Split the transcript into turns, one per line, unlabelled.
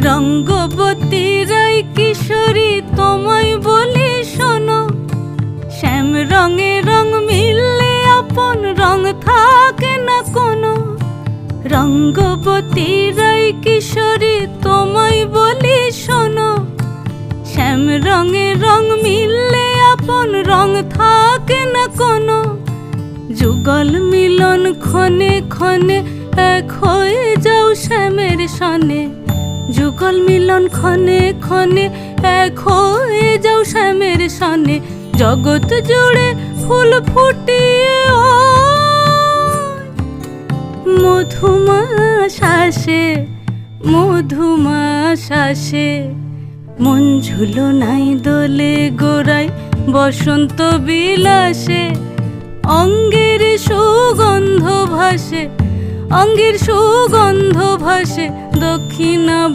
রঙ্গবতী রাই কিশোরী তোমায় বলি শোনো, শ্যাম রঙে রং মিললে আপন রং থাকে না কোনো। রঙ্গবতী রাই কিশোরী তোমায় বলি শোনো, শ্যাম রঙে রং মিললে আপন রং থাকে না কোনো। যুগল মিলন ক্ষণে ক্ষণে এক হয়ে যাও শ্যামের সনে, যুগল মিলন ক্ষণে ক্ষণে এক হয়ে যাও শ্যামের সনে। জগৎ জুড়ে ফুল ফুটিয়ে মধুমাস আসে, মধুমাস আসে। মন ঝুলনাই দোলে গোড়ায় বসন্ত বিলাসে, অঙ্গের সুগন্ধ ভাসে, অঙ্গের সুগন্ধ ভাসে দক্ষিণা